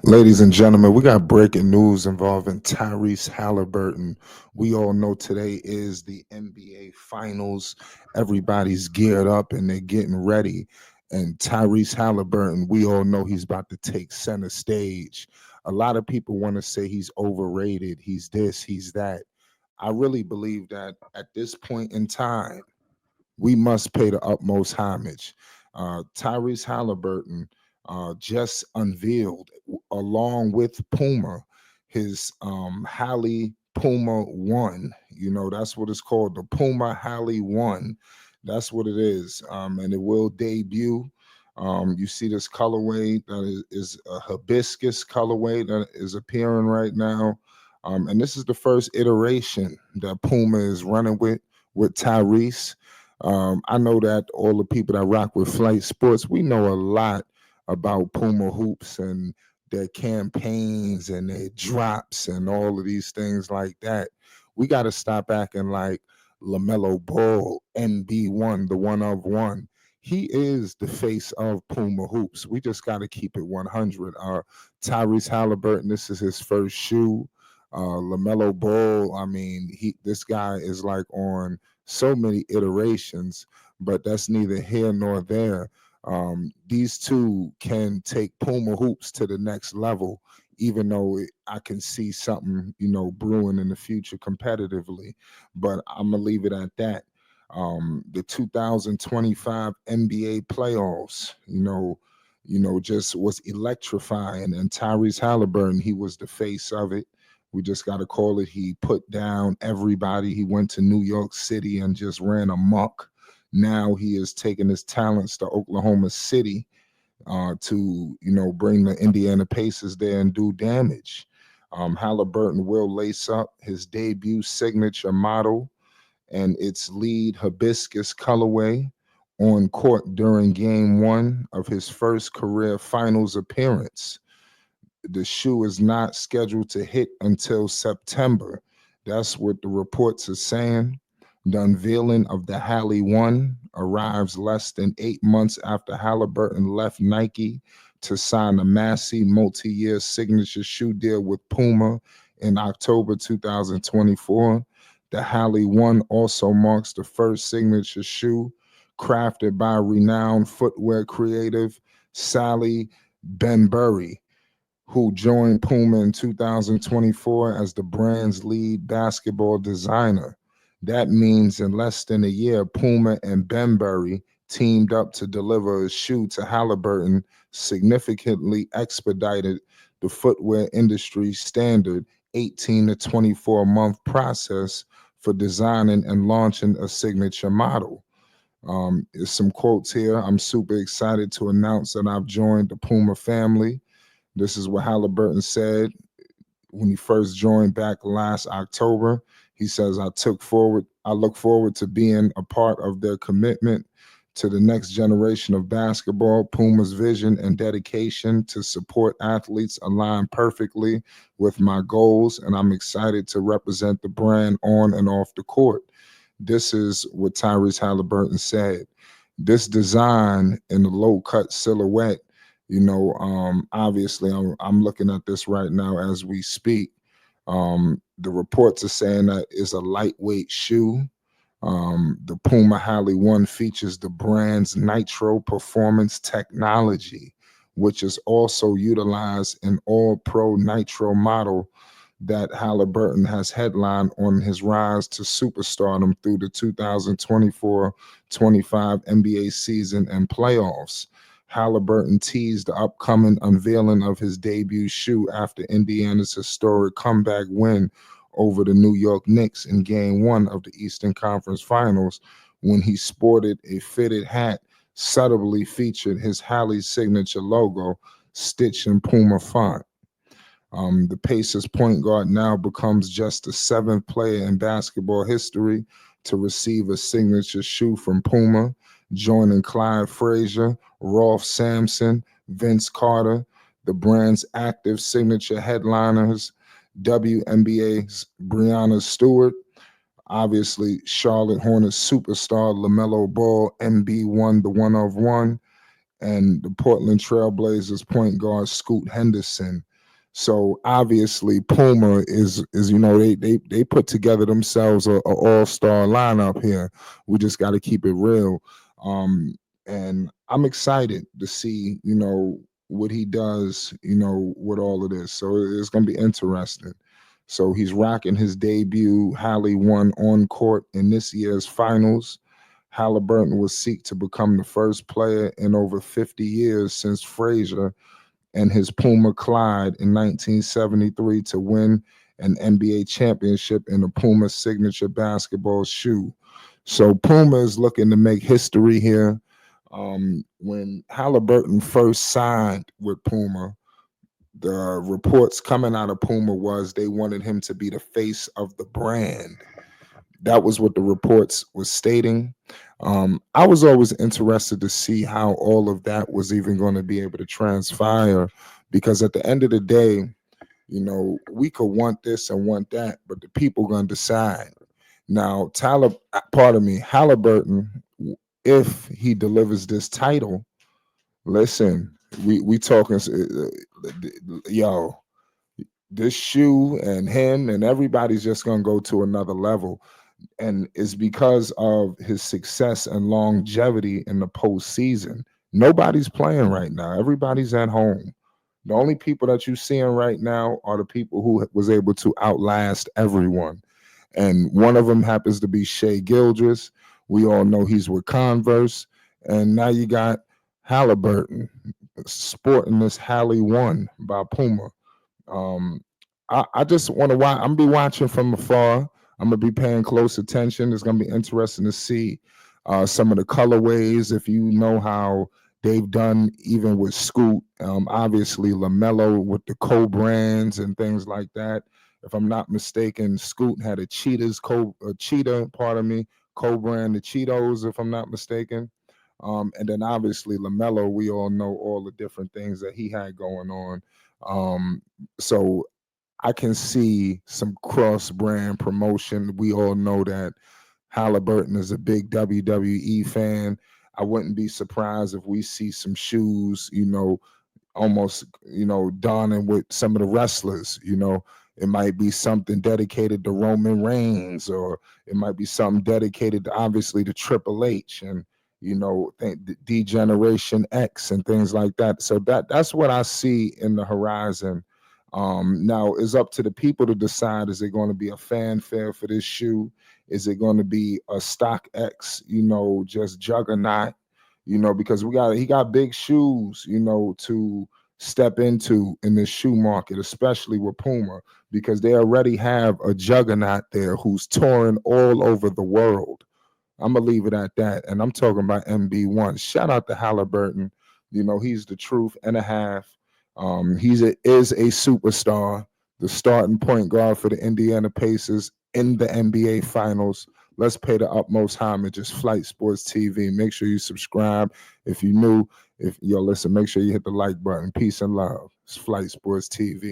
Ladies and gentlemen, we got breaking news involving Tyrese Haliburton. We all know today is the NBA Finals. Everybody's geared up and they're getting ready. And Tyrese Haliburton, we all know he's about to take center stage. A lot of people want to say he's overrated. He's this, he's that. I really believe that at this point in time, we must pay the utmost homage. Tyrese Halliburton just unveiled, along with Puma, his Hali Puma One. You know, that's what it's called, the Puma Hali One. That's what it is, and it will debut. You see this colorway that is a hibiscus colorway that is appearing right now, and this is the first iteration that Puma is running with Tyrese. I know that all the people that rock with flight sports, we know a lot about Puma hoops and their campaigns and their drops and all of these things like that. We got to stop acting like LaMelo Ball, NB1, the one of one. He is the face of Puma hoops. We just got to keep it 100. Tyrese Halliburton, this is his first shoe. LaMelo Ball, I mean, this guy is like on so many iterations, but that's neither here nor there. These two can take Puma hoops to the next level, even though I can see something, brewing in the future competitively. But I'm gonna leave it at that. The 2025 NBA playoffs, just was electrifying, and Tyrese Halliburton, he was the face of it. We just got to call it. He put down everybody. He went to New York City and just ran amok. Now he is taking his talents to Oklahoma City to, bring the Indiana Pacers there and do damage. Halliburton will lace up his debut signature model and its lead hibiscus colorway on court during game one of his first career finals appearance. The shoe is not scheduled to hit until September. That's what the reports are saying. The unveiling of the Hali One arrives less than 8 months after Halliburton left Nike to sign a massive multi-year signature shoe deal with Puma in October 2024. The Hali One also marks the first signature shoe crafted by renowned footwear creative Sally Benbury, who joined Puma in 2024 as the brand's lead basketball designer. That means in less than a year, Puma and Benbury teamed up to deliver a shoe to Halliburton, significantly expedited the footwear industry's standard 18 to 24-month process for designing and launching a signature model. There's some quotes here. I'm super excited to announce that I've joined the Puma family. This is what Haliburton said when he first joined back last October. He says, I look forward to being a part of their commitment to the next generation of basketball. Puma's vision and dedication to support athletes align perfectly with my goals, and I'm excited to represent the brand on and off the court. This is what Tyrese Haliburton said. This design in the low cut silhouette, obviously I'm looking at this right now as we speak. The reports are saying that it's a lightweight shoe. The Puma Hali One features the brand's nitro performance technology, which is also utilized in all pro nitro model that Haliburton has headlined on his rise to superstardom through the 2024-25 NBA season and playoffs. Haliburton teased the upcoming unveiling of his debut shoe after Indiana's historic comeback win over the New York Knicks in Game 1 of the Eastern Conference Finals, when he sported a fitted hat subtly featured his Hali signature logo stitched in Puma font. The Pacers point guard now becomes just the seventh player in basketball history to receive a signature shoe from Puma, joining Clyde Frazier, Rolf Sampson, Vince Carter, the brand's active signature headliners, WNBA's Breanna Stewart, obviously Charlotte Hornets superstar LaMelo Ball, MB1, the one of one, and the Portland Trailblazers point guard Scoot Henderson. So obviously Puma is they put together themselves a all-star lineup here. We just got to keep it real. Um, and I'm excited to see what he does with all of this. So it's gonna be interesting. So he's rocking his debut. Hali won on court in this year's finals. Haliburton will seek to become the first player in over 50 years since Frazier and his Puma Clyde in 1973 to win an NBA championship in the Puma signature basketball shoe. So Puma is looking to make history here. When Haliburton first signed with Puma, the reports coming out of Puma was they wanted him to be the face of the brand. That was what the reports was stating. I was always interested to see how all of that was even going to be able to transpire, because at the end of the day, we could want this and want that, but the people going to decide. Now, pardon me, Halliburton, if he delivers this title, listen, we talking, yo, this shoe and him and everybody's just gonna go to another level, and it's because of his success and longevity in the postseason. Nobody's playing right now. Everybody's at home. The only people that you're seeing right now are the people who was able to outlast everyone. And one of them happens to be Shea Gildress. We all know he's with Converse. And now you got Halliburton sporting this Hali 1 by Puma. Um, I just want to watch. I'm gonna be watching from afar. I'm gonna be paying close attention. It's gonna be interesting to see some of the colorways. If you know how they've done, even with Scoot, obviously Lamelo with the co-brands and things like that. If I'm not mistaken, Scoot had a cheetah, pardon me, co-brand the Cheetos, if I'm not mistaken. And then obviously Lamelo, we all know all the different things that he had going on. So I can see some cross brand promotion. We all know that Halliburton is a big WWE fan. I wouldn't be surprised if we see some shoes, almost, donning with some of the wrestlers. It might be something dedicated to Roman Reigns, or it might be something dedicated to obviously to Triple H and D-Generation X and things like that. So that's what I see in the horizon. Now it's up to the people to decide: is it going to be a fanfare for this shoe? Is it going to be a stock X, just juggernaut? Because he got big shoes, to step into in this shoe market, especially with Puma, because they already have a juggernaut there who's touring all over the world. I'm gonna leave it at that. And I'm talking about MB1. Shout out to Halliburton. He's the truth and a half. Is a superstar, the starting point guard for the Indiana Pacers in the NBA Finals. Let's pay the utmost homage. It's Flight Sports TV. Make sure you subscribe. If you new, if yo listen, make sure you hit the like button. Peace and love. It's Flight Sports TV.